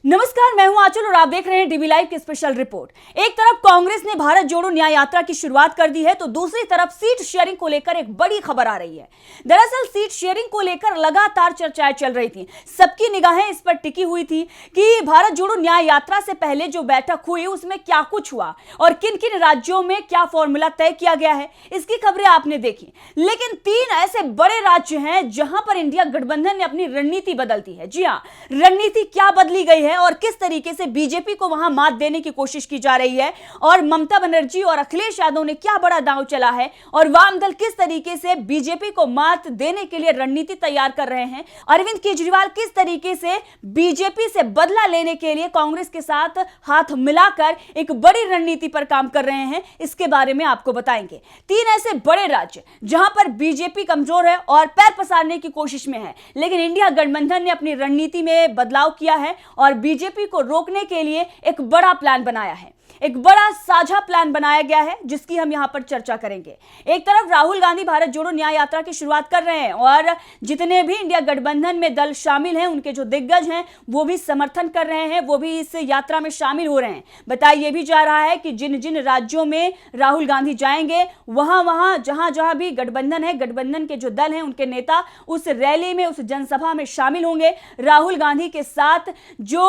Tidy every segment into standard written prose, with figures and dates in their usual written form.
नमस्कार, मैं हूं आंचल और आप देख रहे हैं डीवी लाइव की स्पेशल रिपोर्ट। एक तरफ कांग्रेस ने भारत जोड़ो न्याय यात्रा की शुरुआत कर दी है तो दूसरी तरफ सीट शेयरिंग को लेकर एक बड़ी खबर आ रही है। दरअसल सीट शेयरिंग को लेकर लगातार चर्चाएं चल रही थी। सबकी निगाहें इस पर टिकी हुई थी कि भारत जोड़ो न्याय यात्रा से पहले जो बैठक हुई उसमें क्या कुछ हुआ और किन किन राज्यों में क्या फॉर्मूला तय किया गया है, इसकी खबरें आपने देखी। लेकिन 3 ऐसे बड़े राज्य हैं जहां पर इंडिया गठबंधन ने अपनी रणनीति बदलती है। जी हां, रणनीति क्या बदली गई है और किस तरीके से बीजेपी को वहां मात देने की कोशिश की जा रही है और ममता बनर्जी और अखिलेश यादव ने क्या बड़ा दांव चला है और वाम दल किस तरीके से बीजेपी को मात देने के लिए रणनीति तैयार कर रहे हैं, अरविंद केजरीवाल किस तरीके से बीजेपी से बदला लेने के लिए कांग्रेस के साथ हाथ मिलाकर एक बड़ी रणनीति पर काम कर रहे हैं, इसके बारे में आपको बताएंगे। 3 ऐसे बड़े राज्य जहां पर बीजेपी कमजोर है और पैर पसारने की कोशिश में है, लेकिन इंडिया गठबंधन ने अपनी रणनीति में बदलाव किया है और बीजेपी को रोकने के लिए एक बड़ा प्लान बनाया है। एक बड़ा साझा प्लान बनाया गया है जिसकी हम यहां पर चर्चा करेंगे। एक तरफ राहुल गांधी भारत जोड़ो न्याय यात्रा की शुरुआत कर रहे हैं और जितने भी इंडिया गठबंधन में दल शामिल हैं, उनके जो दिग्गज हैं वो भी समर्थन कर रहे हैं, वो भी इस यात्रा में शामिल हो रहे हैं। बताया यह भी जा रहा है कि जिन जिन राज्यों में राहुल गांधी जाएंगे वहां जहां भी गठबंधन है, गठबंधन के जो दल हैं उनके नेता उस रैली में, उस जनसभा में शामिल होंगे। राहुल गांधी के साथ जो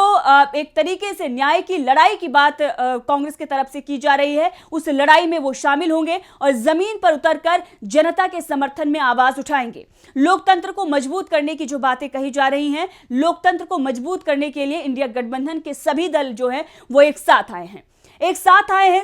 एक तरीके से न्याय की लड़ाई की बात कांग्रेस की तरफ से की जा रही है, उस लड़ाई में वो शामिल होंगे और जमीन पर उतरकर जनता के समर्थन में आवाज उठाएंगे। लोकतंत्र को मजबूत करने की जो बातें कही जा रही हैं, लोकतंत्र को मजबूत करने के लिए इंडिया गठबंधन के सभी दल जो हैं वो एक साथ आए हैं।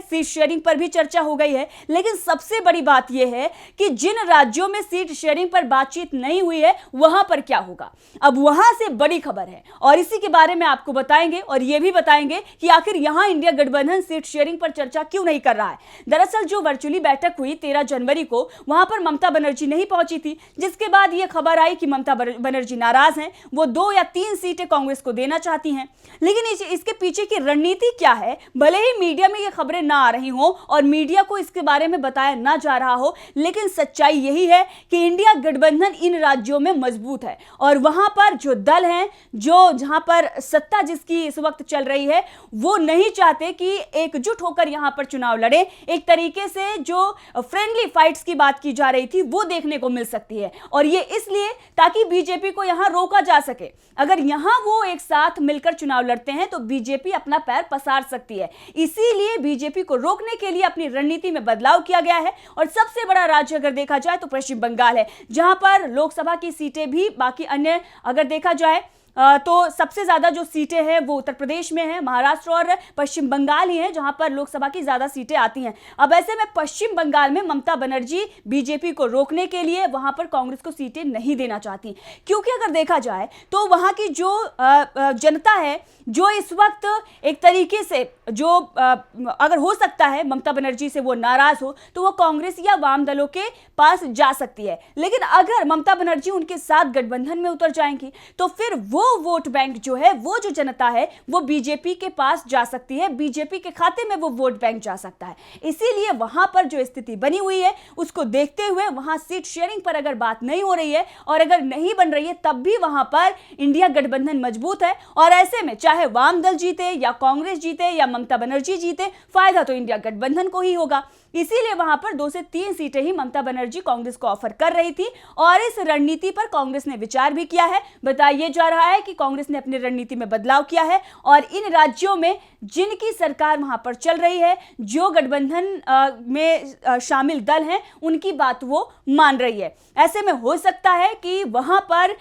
सीट शेयरिंग पर भी चर्चा हो गई है, लेकिन सबसे बड़ी बात यह है कि जिन राज्यों में सीट शेयरिंग पर बातचीत नहीं हुई है वहां पर क्या होगा। अब वहां से बड़ी खबर है और इसी के बारे में आपको बताएंगे और यह भी बताएंगे कि आखिर यहां इंडिया गठबंधन सीट शेयरिंग पर चर्चा क्यों नहीं कर रहा है। दरअसल जो वर्चुअली बैठक हुई 13 जनवरी को, वहां पर ममता बनर्जी नहीं पहुंची थी, जिसके बाद यह खबर आई कि ममता बनर्जी नाराज हैं, वो 2 या 3 सीटें कांग्रेस को देना चाहती हैं। लेकिन इसके पीछे की रणनीति क्या है, भले ही मीडिया में ये खबरें ना आ रही हो और मीडिया को इसके बारे में बताया ना जा रहा हो, लेकिन सच्चाई यही है कि इंडिया गठबंधन इन राज्यों में मजबूत है और वहां पर जो दल हैं, जो जहां पर सत्ता जिसकी इस वक्त चल रही है, वो नहीं चाहते कि एकजुट होकर यहां पर चुनाव लड़े। एक तरीके से जो फ्रेंडली फाइट्स की बात की जा रही थी वो देखने को मिल सकती है और ये इसलिए ताकि बीजेपी को यहां रोका जा सके। अगर यहां वो एक साथ मिलकर चुनाव लड़ते हैं तो बीजेपी अपना पैर पसार सकती है। इसीलिए बीजेपी को रोकने के लिए अपनी रणनीति में बदलाव किया गया है और सबसे बड़ा राज्य अगर देखा जाए तो पश्चिम बंगाल है, जहां पर लोकसभा की सीटें भी, बाकी अन्य अगर देखा जाए तो सबसे ज्यादा जो सीटें हैं वो उत्तर प्रदेश में है, महाराष्ट्र और पश्चिम बंगाल ही है जहां पर लोकसभा की ज्यादा सीटें आती हैं। अब ऐसे में पश्चिम बंगाल में ममता बनर्जी बीजेपी को रोकने के लिए वहां पर कांग्रेस को सीटें नहीं देना चाहती, क्योंकि अगर देखा जाए तो वहां की जो जनता है, जो इस वक्त एक तरीके से जो अगर हो सकता है ममता बनर्जी से वो नाराज हो तो वो कांग्रेस या वाम दलों के पास जा सकती है। लेकिन अगर ममता बनर्जी उनके साथ गठबंधन में उतर जाएंगी तो फिर वो वोट बैंक जो है, वो जो जनता है वो बीजेपी के पास जा सकती है, बीजेपी के खाते में वो वोट बैंक जा सकता है। इसीलिए वहां पर जो स्थिति बनी हुई है उसको देखते हुए वहां सीट शेयरिंग पर अगर बात नहीं हो रही है और अगर नहीं बन रही है तब भी वहां पर इंडिया गठबंधन मजबूत है और ऐसे में चाहे वाम दल जीते या कांग्रेस जीते या ममता बनर्जी जीते, फायदा तो इंडिया गठबंधन को ही होगा। इसीलिए वहां पर 2 से 3 सीटें ही ममता बनर्जी कांग्रेस को ऑफर कर रही थी और इस रणनीति पर कांग्रेस ने विचार भी किया है। बताया जा रहा है कि कांग्रेस ने अपनी रणनीति में बदलाव किया है और इन राज्यों में जिनकी सरकार वहां पर चल रही है, जो गठबंधन में शामिल दल हैं, उनकी बात वो मान रही है। ऐसे में हो सकता है कि वहां पर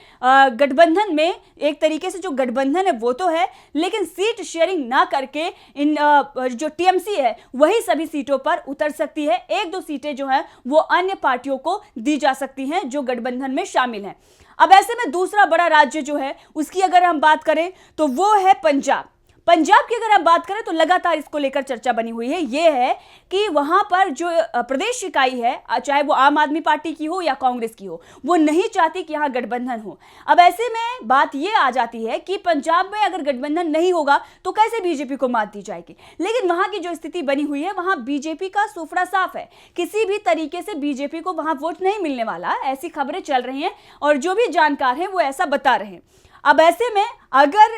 गठबंधन में एक तरीके से जो गठबंधन है वो तो है, लेकिन सीट शेयरिंग ना करके इन जो टीएमसी है वही सभी सीटों पर उतर सकती है। 1-2 सीटें जो हैं वो अन्य पार्टियों को दी जा सकती हैं जो गठबंधन में शामिल हैं। अब ऐसे में दूसरा बड़ा राज्य जो है उसकी अगर हम बात करें तो वो है पंजाब। पंजाब की अगर आप बात करें तो लगातार इसको लेकर चर्चा बनी हुई है। यह है कि वहां पर जो प्रदेश इकाई है, चाहे वो आम आदमी पार्टी की हो या कांग्रेस की हो, वो नहीं चाहती कि यहां गठबंधन हो। अब ऐसे में बात यह आ जाती है कि पंजाब में अगर गठबंधन नहीं होगा तो कैसे बीजेपी को मात दी जाएगी। लेकिन वहां की जो स्थिति बनी हुई है, वहां बीजेपी का सुफड़ा साफ है, किसी भी तरीके से बीजेपी को वहां वोट नहीं मिलने वाला, ऐसी खबरें चल रही हैं और जो भी जानकार हैं वो ऐसा बता रहे हैं। अब ऐसे में अगर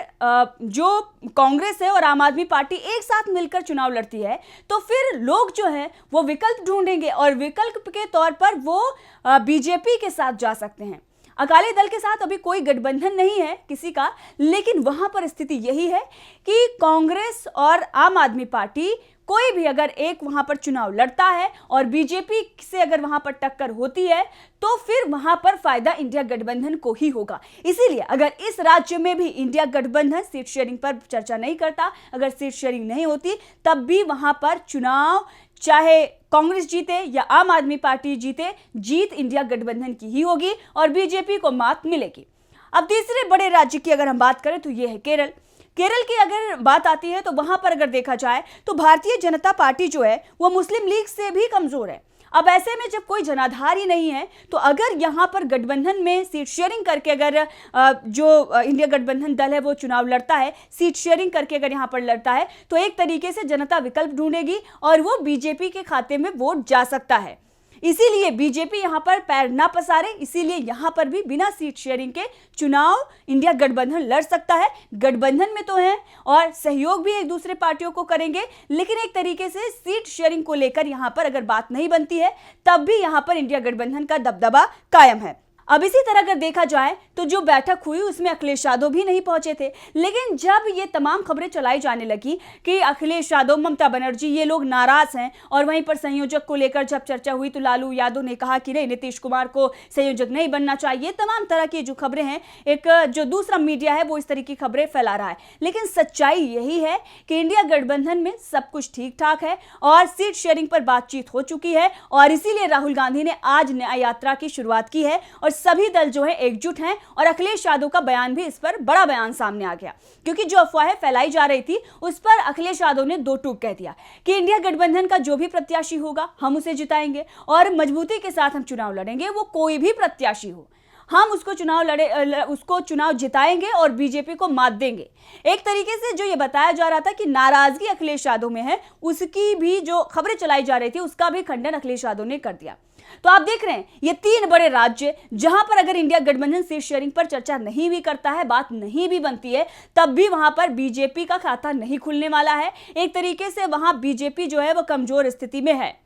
जो कांग्रेस है और आम आदमी पार्टी एक साथ मिलकर चुनाव लड़ती है तो फिर लोग जो है वो विकल्प ढूंढेंगे और विकल्प के तौर पर वो बीजेपी के साथ जा सकते हैं। अकाली दल के साथ अभी कोई गठबंधन नहीं है किसी का, लेकिन वहां पर स्थिति यही है कि कांग्रेस और आम आदमी पार्टी कोई भी अगर एक वहां पर चुनाव लड़ता है और बीजेपी से अगर वहां पर टक्कर होती है तो फिर वहां पर फायदा इंडिया गठबंधन को ही होगा। इसीलिए अगर इस राज्य में भी इंडिया गठबंधन सीट शेयरिंग पर चर्चा नहीं करता, अगर सीट शेयरिंग नहीं होती, तब भी वहां पर चुनाव चाहे कांग्रेस जीते या आम आदमी पार्टी जीते, जीत इंडिया गठबंधन की ही होगी और बीजेपी को मात मिलेगी। अब तीसरे बड़े राज्य की अगर हम बात करें तो यह है केरल। केरल की अगर बात आती है तो वहां पर अगर देखा जाए तो भारतीय जनता पार्टी जो है वो मुस्लिम लीग से भी कमजोर है। अब ऐसे में जब कोई जनाधार ही नहीं है तो अगर यहां पर गठबंधन में सीट शेयरिंग करके अगर जो इंडिया गठबंधन दल है वो चुनाव लड़ता है, सीट शेयरिंग करके अगर यहां पर लड़ता है तो एक तरीके से जनता विकल्प ढूंढेगी और वो बीजेपी के खाते में वोट जा सकता है। इसीलिए बीजेपी यहां पर पैर ना पसारे, इसीलिए यहां पर भी बिना सीट शेयरिंग के चुनाव इंडिया गठबंधन लड़ सकता है। गठबंधन में तो है और सहयोग भी एक दूसरे पार्टियों को करेंगे, लेकिन एक तरीके से सीट शेयरिंग को लेकर यहां पर अगर बात नहीं बनती है तब भी यहां पर इंडिया गठबंधन का दबदबा कायम है। अब इसी तरह अगर देखा जाए तो जो बैठक हुई उसमें अखिलेश यादव भी नहीं पहुंचे थे, लेकिन जब ये तमाम खबरें चलाई जाने लगी कि अखिलेश यादव, ममता बनर्जी ये लोग नाराज हैं और वहीं पर संयोजक को लेकर जब चर्चा हुई तो लालू यादव ने कहा कि नहीं, नीतीश कुमार को संयोजक नहीं बनना चाहिए। तमाम तरह की जो खबरें हैं, एक जो दूसरा मीडिया है वो इस तरह की खबरें फैला रहा है, लेकिन सच्चाई यही है कि इंडिया गठबंधन में सब कुछ ठीक ठाक है और सीट शेयरिंग पर बातचीत हो चुकी है और इसीलिए राहुल गांधी ने आज न्याय यात्रा की शुरुआत की है और सभी दल जो है एकजुट हैं। और अखिलेश यादव का बयान भी, इस पर बड़ा बयान सामने आ गया, क्योंकि जो अफवाहें फैलाई जा रही थी उस पर अखिलेश यादव ने दो टूक कह दिया कि इंडिया गठबंधन का जो भी प्रत्याशी होगा हम उसे जिताएंगे और मजबूती के साथ हम चुनाव लड़ेंगे, वो कोई भी प्रत्याशी हो हम उसको चुनाव जिताएंगे और बीजेपी को मात देंगे। एक तरीके से जो ये बताया जा रहा था कि नाराजगी अखिलेश यादव में है, उसकी भी जो खबरें चलाई जा रही थी उसका भी खंडन अखिलेश यादव ने कर दिया। तो आप देख रहे हैं ये तीन बड़े राज्य जहां पर अगर इंडिया गठबंधन सीट शेयरिंग पर चर्चा नहीं भी करता है, बात नहीं भी बनती है, तब भी वहां पर बीजेपी का खाता नहीं खुलने वाला है। एक तरीके से वहां बीजेपी जो है वो कमजोर स्थिति में है।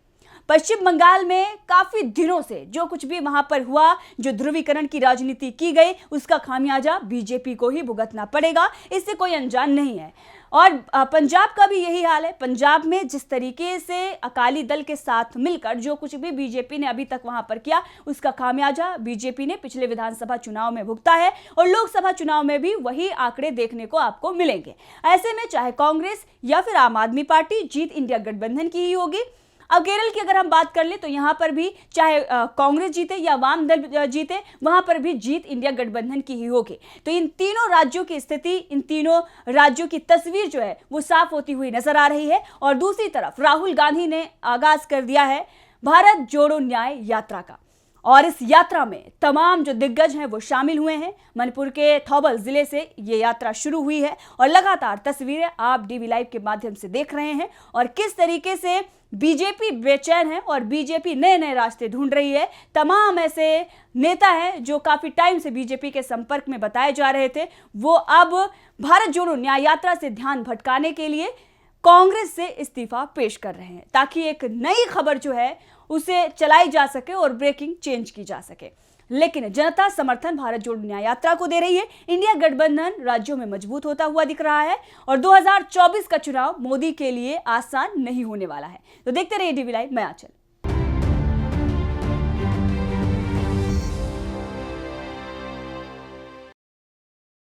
पश्चिम बंगाल में काफी दिनों से जो कुछ भी वहां पर हुआ, जो ध्रुवीकरण की राजनीति की गई, उसका खामियाजा बीजेपी को ही भुगतना पड़ेगा, इससे कोई अनजान नहीं है। और पंजाब का भी यही हाल है। पंजाब में जिस तरीके से अकाली दल के साथ मिलकर जो कुछ भी बीजेपी ने अभी तक वहां पर किया, उसका खामियाजा बीजेपी ने पिछले विधानसभा चुनाव में भुगता है और लोकसभा चुनाव में भी वही आंकड़े देखने को आपको मिलेंगे। ऐसे में चाहे कांग्रेस या फिर आम आदमी पार्टी, जीत इंडिया गठबंधन की ही होगी। अब केरल की अगर हम बात कर ले तो यहां पर भी चाहे कांग्रेस जीते या वाम दल जीते, वहां पर भी जीत इंडिया गठबंधन की ही होगी। तो इन तीनों राज्यों की स्थिति, इन तीनों राज्यों की तस्वीर जो है वो साफ होती हुई नजर आ रही है। और दूसरी तरफ राहुल गांधी ने आगाज कर दिया है भारत जोड़ो न्याय यात्रा का, और इस यात्रा में तमाम जो दिग्गज हैं वो शामिल हुए हैं। मणिपुर के थौबल जिले से ये यात्रा शुरू हुई है और लगातार तस्वीरें आप डीवी लाइव के माध्यम से देख रहे हैं और किस तरीके से बीजेपी बेचैन है और बीजेपी नए नए रास्ते ढूंढ रही है। तमाम ऐसे नेता हैं जो काफी टाइम से बीजेपी के संपर्क में बताए जा रहे थे, वो अब भारत जोड़ो न्याय यात्रा से ध्यान भटकाने के लिए कांग्रेस से इस्तीफा पेश कर रहे हैं, ताकि एक नई खबर जो है उसे चलाई जा सके और ब्रेकिंग चेंज की जा सके। लेकिन जनता समर्थन भारत जोड़ो न्याय यात्रा को दे रही है। इंडिया गठबंधन राज्यों में मजबूत होता हुआ दिख रहा है और 2024 का चुनाव मोदी के लिए आसान नहीं होने वाला है। तो देखते रहिए डीवी लाइव, मैं आंचल।